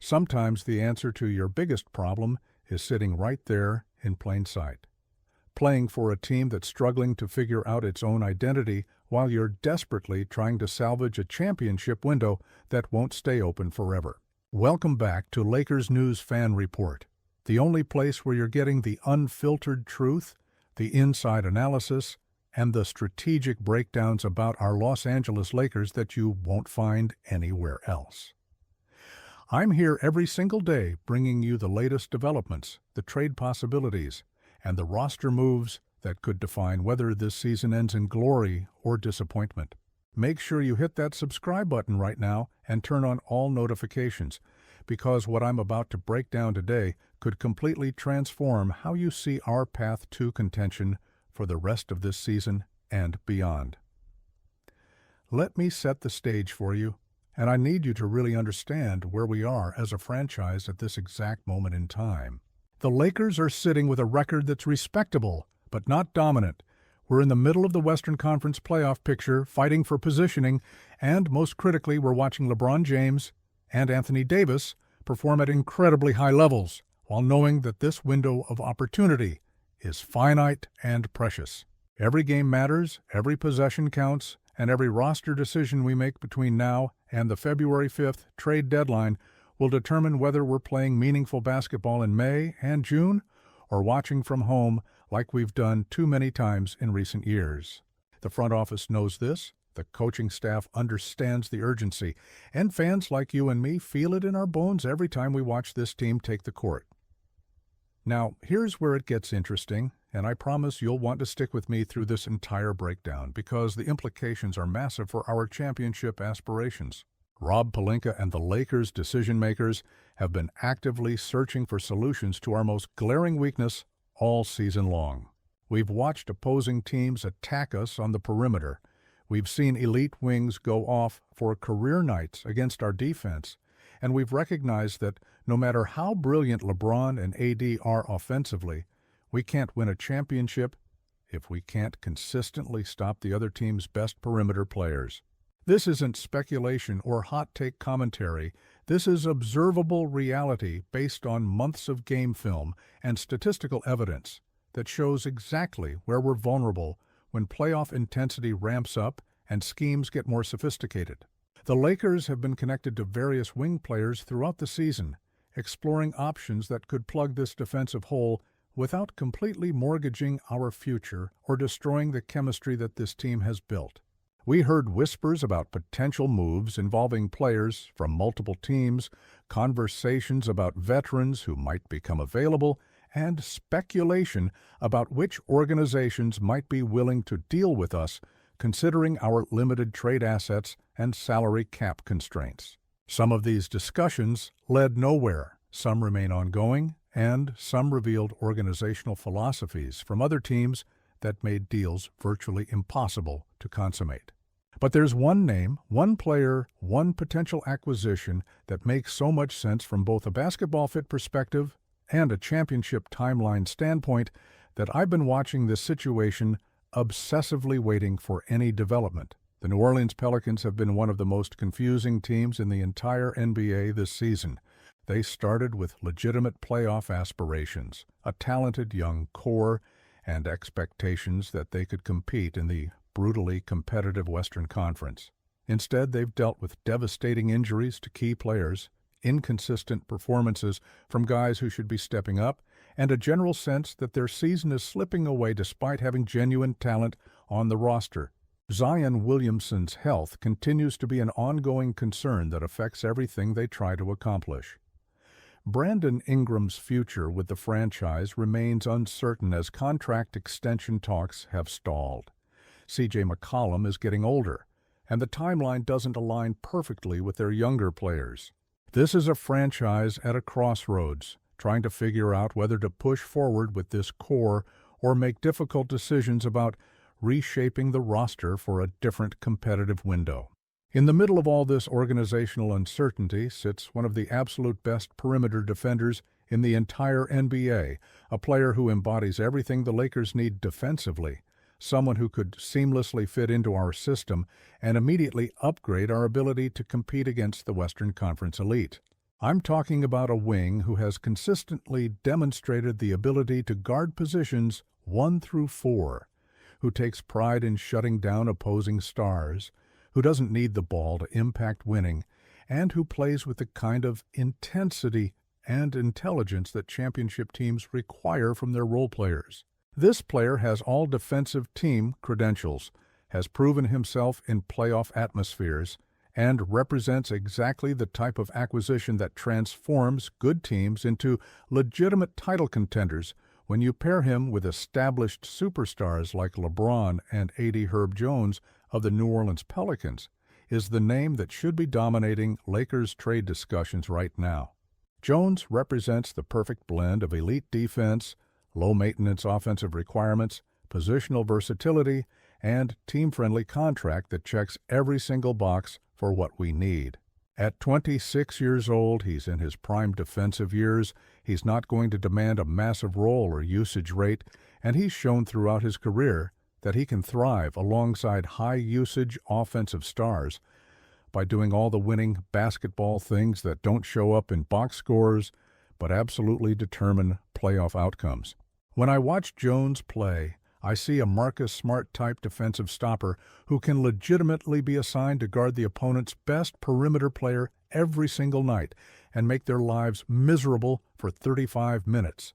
Sometimes the answer to your biggest problem is sitting right there in plain sight, playing for a team that's struggling to figure out its own identity while you're desperately trying to salvage a championship window that won't stay open forever. Welcome back to Lakers News Fan Report, the only place where you're getting the unfiltered truth, the inside analysis, and the strategic breakdowns about our Los Angeles Lakers that you won't find anywhere else. I'm here every single day bringing you the latest developments, the trade possibilities, and the roster moves that could define whether this season ends in glory or disappointment. Make sure you hit that subscribe button right now and turn on all notifications, because what I'm about to break down today could completely transform how you see our path to contention for the rest of this season and beyond. Let me set the stage for you, and I need you to really understand where we are as a franchise at this exact moment in time. The Lakers are sitting with a record that's respectable, but not dominant. We're in the middle of the Western Conference playoff picture, fighting for positioning, and most critically, we're watching LeBron James and Anthony Davis perform at incredibly high levels, while knowing that this window of opportunity is finite and precious. Every game matters, every possession counts, and every roster decision we make between now and the February 5th trade deadline will determine whether we're playing meaningful basketball in May and June or watching from home like we've done too many times in recent years. The front office knows this, the coaching staff understands the urgency, and fans like you and me feel it in our bones every time we watch this team take the court. Now, here's where it gets interesting, and I promise you'll want to stick with me through this entire breakdown because the implications are massive for our championship aspirations. Rob Pelinka and the Lakers decision-makers have been actively searching for solutions to our most glaring weakness all season long. We've watched opposing teams attack us on the perimeter. We've seen elite wings go off for career nights against our defense, and we've recognized that no matter how brilliant LeBron and AD are offensively, we can't win a championship if we can't consistently stop the other team's best perimeter players. This isn't speculation or hot take commentary. This is observable reality based on months of game film and statistical evidence that shows exactly where we're vulnerable when playoff intensity ramps up and schemes get more sophisticated. The Lakers have been connected to various wing players throughout the season, exploring options that could plug this defensive hole without completely mortgaging our future or destroying the chemistry that this team has built. We heard whispers about potential moves involving players from multiple teams, conversations about veterans who might become available, and speculation about which organizations might be willing to deal with us, considering our limited trade assets and salary cap constraints. Some of these discussions led nowhere, some remain ongoing, and some revealed organizational philosophies from other teams that made deals virtually impossible to consummate. But there's one name, one player, one potential acquisition that makes so much sense from both a basketball fit perspective and a championship timeline standpoint that I've been watching this situation obsessively waiting for any development. The New Orleans Pelicans have been one of the most confusing teams in the entire NBA this season. They started with legitimate playoff aspirations, a talented young core, and expectations that they could compete in the brutally competitive Western Conference. Instead, they've dealt with devastating injuries to key players, inconsistent performances from guys who should be stepping up, and a general sense that their season is slipping away despite having genuine talent on the roster. Zion Williamson's health continues to be an ongoing concern that affects everything they try to accomplish. Brandon Ingram's future with the franchise remains uncertain as contract extension talks have stalled. C.J. McCollum is getting older, and the timeline doesn't align perfectly with their younger players. This is a franchise at a crossroads, trying to figure out whether to push forward with this core or make difficult decisions about reshaping the roster for a different competitive window. In the middle of all this organizational uncertainty sits one of the absolute best perimeter defenders in the entire NBA, a player who embodies everything the Lakers need defensively, someone who could seamlessly fit into our system and immediately upgrade our ability to compete against the Western Conference elite. I'm talking about a wing who has consistently demonstrated the ability to guard positions 1 through 4, who takes pride in shutting down opposing stars, who doesn't need the ball to impact winning, and who plays with the kind of intensity and intelligence that championship teams require from their role players. This player has all defensive team credentials, has proven himself in playoff atmospheres, and represents exactly the type of acquisition that transforms good teams into legitimate title contenders when you pair him with established superstars like LeBron and A.D. Herb Jones of the New Orleans Pelicans, is the name that should be dominating Lakers trade discussions right now. Jones represents the perfect blend of elite defense, low-maintenance offensive requirements, positional versatility, and team-friendly contract that checks every single box for what we need. At 26 years old, he's in his prime defensive years. He's not going to demand a massive role or usage rate, and he's shown throughout his career that he can thrive alongside high-usage offensive stars by doing all the winning basketball things that don't show up in box scores but absolutely determine playoff outcomes. When I watch Jones play, I see a Marcus Smart-type defensive stopper who can legitimately be assigned to guard the opponent's best perimeter player every single night and make their lives miserable for 35 minutes.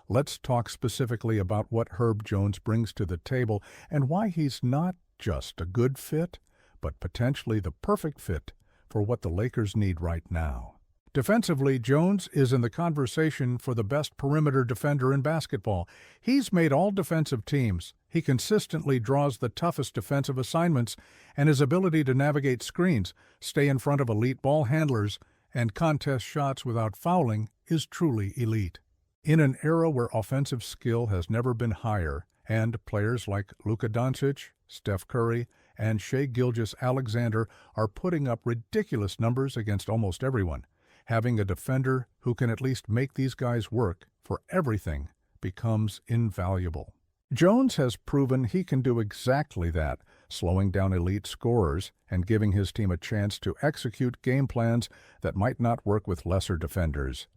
Let's talk specifically about what Herb Jones brings to the table and why he's not just a good fit, but potentially the perfect fit for what the Lakers need right now. Defensively, Jones is in the conversation for the best perimeter defender in basketball. He's made all defensive teams. He consistently draws the toughest defensive assignments, and his ability to navigate screens, stay in front of elite ball handlers, and contest shots without fouling is truly elite. In an era where offensive skill has never been higher, and players like Luka Doncic, Steph Curry, and Shai Gilgeous-Alexander are putting up ridiculous numbers against almost everyone, having a defender who can at least make these guys work for everything becomes invaluable. Jones has proven he can do exactly that, slowing down elite scorers and giving his team a chance to execute game plans that might not work with lesser defenders.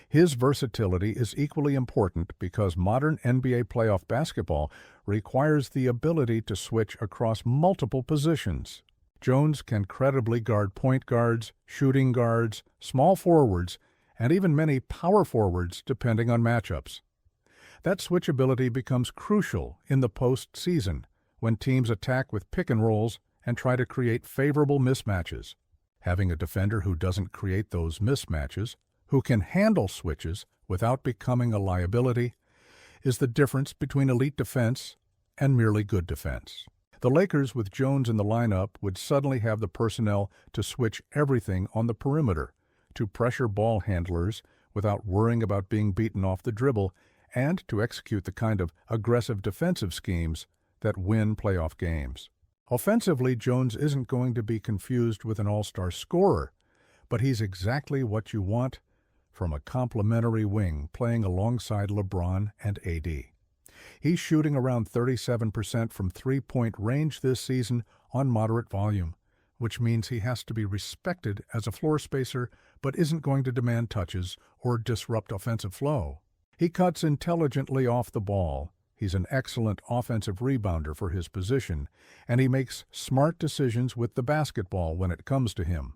His versatility is equally important because modern NBA playoff basketball requires the ability to switch across multiple positions. Jones can credibly guard point guards, shooting guards, small forwards, and even many power forwards depending on matchups. That switchability becomes crucial in the postseason when teams attack with pick and rolls and try to create favorable mismatches. Having a defender who doesn't create those mismatches, who can handle switches without becoming a liability, is the difference between elite defense and merely good defense. The Lakers, with Jones in the lineup, would suddenly have the personnel to switch everything on the perimeter, to pressure ball handlers without worrying about being beaten off the dribble, and to execute the kind of aggressive defensive schemes that win playoff games. Offensively, Jones isn't going to be confused with an all-star scorer, but he's exactly what you want from a complementary wing playing alongside LeBron and AD. He's shooting around 37% from three-point range this season on moderate volume, which means he has to be respected as a floor spacer but isn't going to demand touches or disrupt offensive flow. He cuts intelligently off the ball. He's an excellent offensive rebounder for his position, and he makes smart decisions with the basketball when it comes to him.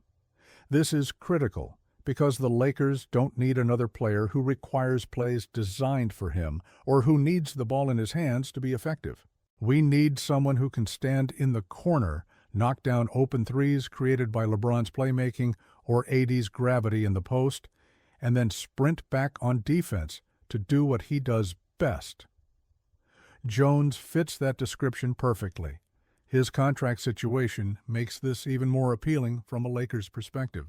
This is critical because the Lakers don't need another player who requires plays designed for him or who needs the ball in his hands to be effective. We need someone who can stand in the corner, knock down open threes created by LeBron's playmaking or AD's gravity in the post, and then sprint back on defense to do what he does best. Jones fits that description perfectly. His contract situation makes this even more appealing from a Lakers perspective.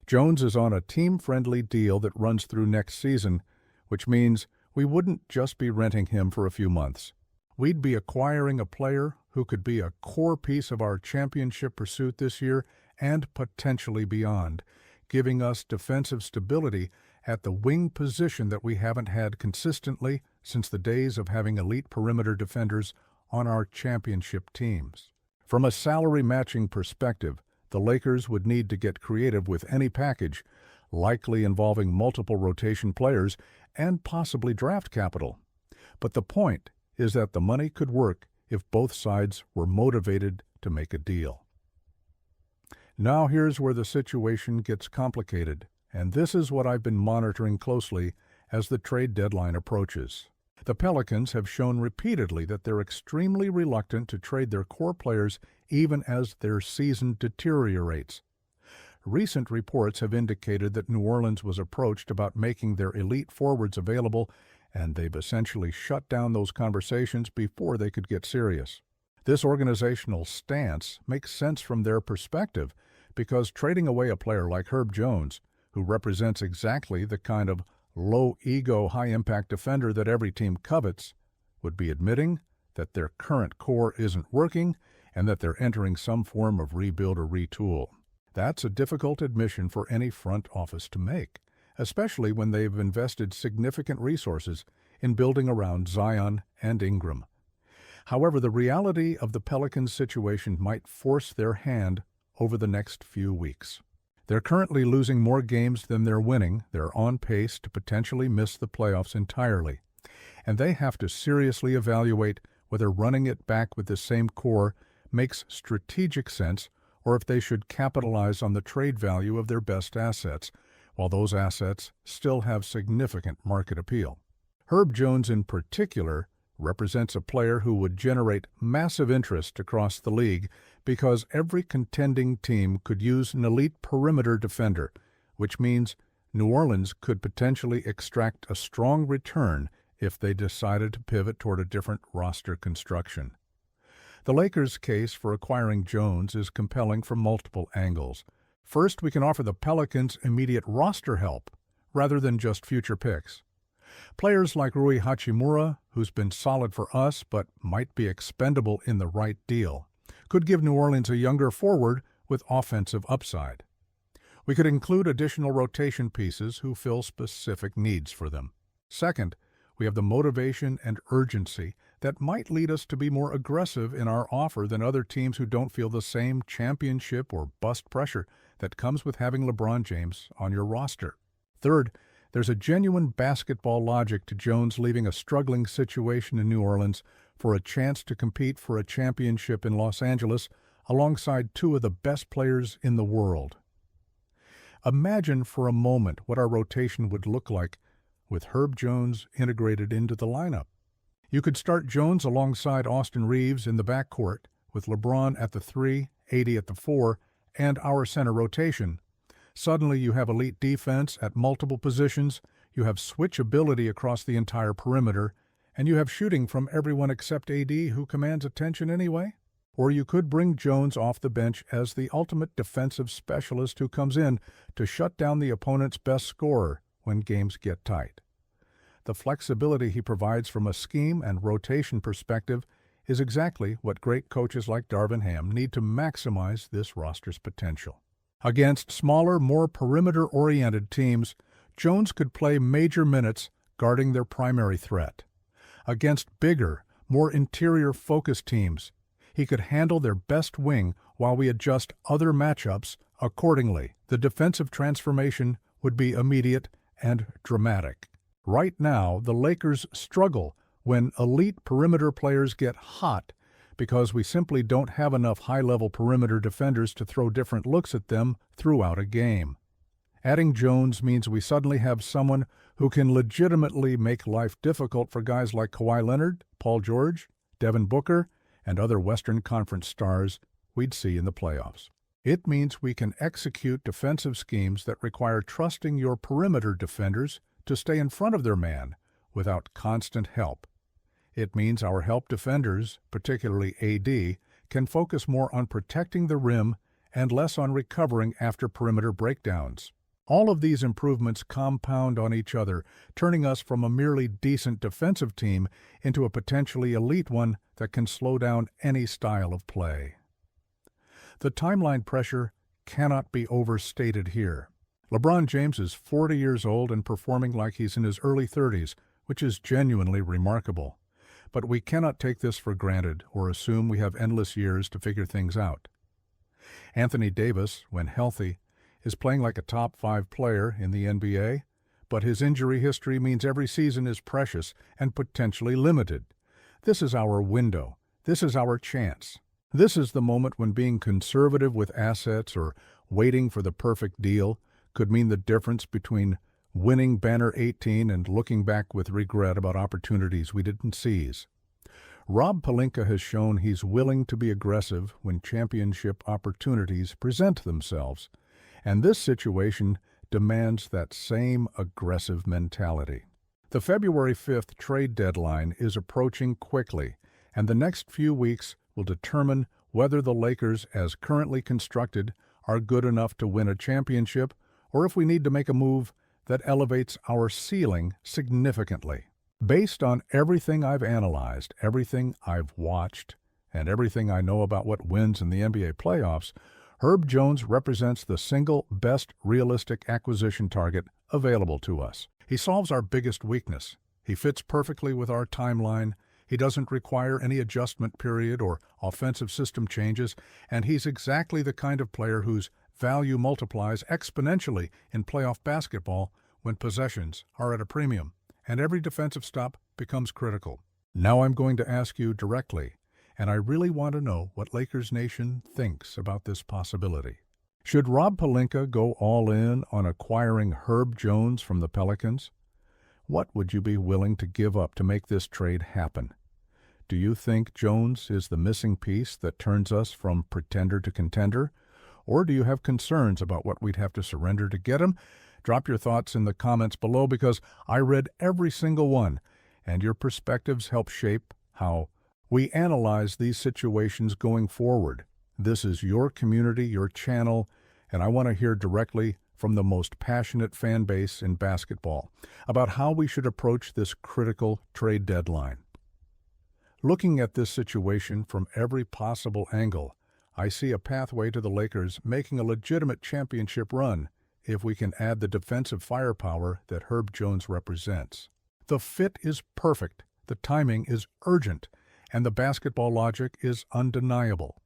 Jones is on a team-friendly deal that runs through next season, which means we wouldn't just be renting him for a few months. We'd be acquiring a player who could be a core piece of our championship pursuit this year and potentially beyond, giving us defensive stability at the wing position that we haven't had consistently since the days of having elite perimeter defenders on our championship teams. From a salary matching perspective, the Lakers would need to get creative with any package, likely involving multiple rotation players and possibly draft capital. But the point is that the money could work if both sides were motivated to make a deal. Now here's where the situation gets complicated, and this is what I've been monitoring closely as the trade deadline approaches. The Pelicans have shown repeatedly that they're extremely reluctant to trade their core players even as their season deteriorates. Recent reports have indicated that New Orleans was approached about making their elite forwards available, and they've essentially shut down those conversations before they could get serious. This organizational stance makes sense from their perspective because trading away a player like Herb Jones, who represents exactly the kind of low-ego, high-impact defender that every team covets, would be admitting that their current core isn't working and that they're entering some form of rebuild or retool. That's a difficult admission for any front office to make, especially when they've invested significant resources in building around Zion and Ingram. However, the reality of the Pelicans' situation might force their hand over the next few weeks. They're currently losing more games than they're winning. They're on pace to potentially miss the playoffs entirely. And they have to seriously evaluate whether running it back with the same core makes strategic sense or if they should capitalize on the trade value of their best assets, while those assets still have significant market appeal. Herb Jones in particular represents a player who would generate massive interest across the league because every contending team could use an elite perimeter defender, which means New Orleans could potentially extract a strong return if they decided to pivot toward a different roster construction. The Lakers' case for acquiring Jones is compelling from multiple angles. First, we can offer the Pelicans immediate roster help rather than just future picks. Players like Rui Hachimura, who's been solid for us but might be expendable in the right deal, could give New Orleans a younger forward with offensive upside. We could include additional rotation pieces who fill specific needs for them. Second, we have the motivation and urgency that might lead us to be more aggressive in our offer than other teams who don't feel the same championship or bust pressure that comes with having LeBron James on your roster. Third, there's a genuine basketball logic to Jones leaving a struggling situation in New Orleans for a chance to compete for a championship in Los Angeles alongside two of the best players in the world. Imagine for a moment what our rotation would look like with Herb Jones integrated into the lineup. You could start Jones alongside Austin Reeves in the backcourt, with LeBron at the 3, AD at the 4, and our center rotation. Suddenly you have elite defense at multiple positions, you have switchability across the entire perimeter, and you have shooting from everyone except AD, who commands attention anyway. Or you could bring Jones off the bench as the ultimate defensive specialist who comes in to shut down the opponent's best scorer when games get tight. The flexibility he provides from a scheme and rotation perspective is exactly what great coaches like Darvin Ham need to maximize this roster's potential. Against smaller, more perimeter-oriented teams, Jones could play major minutes guarding their primary threat. Against bigger, more interior-focused teams, he could handle their best wing while we adjust other matchups accordingly. The defensive transformation would be immediate and dramatic. Right now, the Lakers struggle when elite perimeter players get hot because we simply don't have enough high-level perimeter defenders to throw different looks at them throughout a game. Adding Jones means we suddenly have someone who can legitimately make life difficult for guys like Kawhi Leonard, Paul George, Devin Booker, and other Western Conference stars we'd see in the playoffs. It means we can execute defensive schemes that require trusting your perimeter defenders to stay in front of their man without constant help. It means our help defenders, particularly AD, can focus more on protecting the rim and less on recovering after perimeter breakdowns. All of these improvements compound on each other, turning us from a merely decent defensive team into a potentially elite one that can slow down any style of play. The timeline pressure cannot be overstated here. LeBron James is 40 years old and performing like he's in his early 30s, which is genuinely remarkable. But we cannot take this for granted or assume we have endless years to figure things out. Anthony Davis, when healthy, is playing like a top 5 player in the NBA, but his injury history means every season is precious and potentially limited. This is our window. This is our chance. This is the moment when being conservative with assets or waiting for the perfect deal could mean the difference between winning Banner 18 and looking back with regret about opportunities we didn't seize. Rob Pelinka has shown he's willing to be aggressive when championship opportunities present themselves, and this situation demands that same aggressive mentality. The February 5th trade deadline is approaching quickly, and the next few weeks will determine whether the Lakers, as currently constructed, are good enough to win a championship or if we need to make a move that elevates our ceiling significantly. Based on everything I've analyzed, everything I've watched, and everything I know about what wins in the NBA playoffs, Herb Jones represents the single best realistic acquisition target available to us. He solves our biggest weakness. He fits perfectly with our timeline. He doesn't require any adjustment period or offensive system changes, and he's exactly the kind of player whose value multiplies exponentially in playoff basketball when possessions are at a premium, and every defensive stop becomes critical. Now I'm going to ask you directly, and I really want to know what Lakers Nation thinks about this possibility. Should Rob Pelinka go all in on acquiring Herb Jones from the Pelicans? What would you be willing to give up to make this trade happen? Do you think Jones is the missing piece that turns us from pretender to contender? Or do you have concerns about what we'd have to surrender to get him? Drop your thoughts in the comments below because I read every single one, and your perspectives help shape how we analyze these situations going forward. This is your community, your channel, and I want to hear directly from the most passionate fan base in basketball about how we should approach this critical trade deadline. Looking at this situation from every possible angle, I see a pathway to the Lakers making a legitimate championship run if we can add the defensive firepower that Herb Jones represents. The fit is perfect, the timing is urgent, and the basketball logic is undeniable.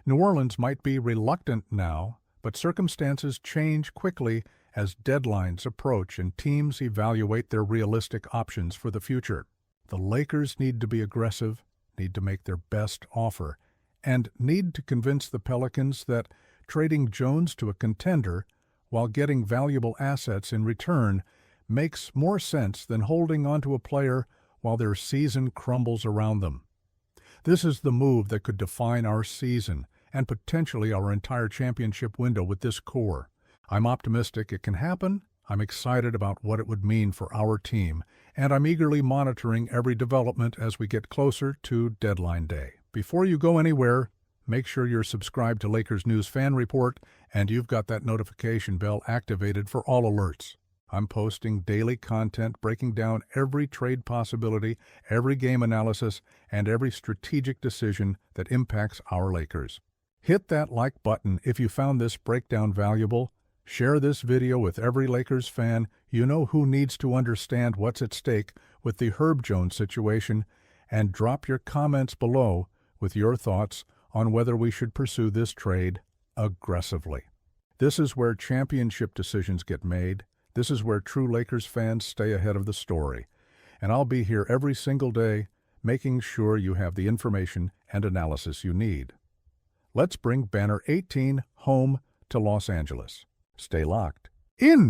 New Orleans might be reluctant now, but circumstances change quickly as deadlines approach and teams evaluate their realistic options for the future. The Lakers need to be aggressive, need to make their best offer, and need to convince the Pelicans that trading Jones to a contender while getting valuable assets in return makes more sense than holding onto a player while their season crumbles around them. This is the move that could define our season and potentially our entire championship window with this core. I'm optimistic it can happen. I'm excited about what it would mean for our team, and I'm eagerly monitoring every development as we get closer to deadline day. Before you go anywhere, make sure you're subscribed to Lakers News Fan Report and you've got that notification bell activated for all alerts. I'm posting daily content breaking down every trade possibility, every game analysis, and every strategic decision that impacts our Lakers. Hit that like button if you found this breakdown valuable. Share this video with every Lakers fan you know who needs to understand what's at stake with the Herb Jones situation, and drop your comments below with your thoughts on whether we should pursue this trade aggressively. This is where championship decisions get made. This is where true Lakers fans stay ahead of the story. And I'll be here every single day, making sure you have the information and analysis you need. Let's bring Banner 18 home to Los Angeles. Stay locked in.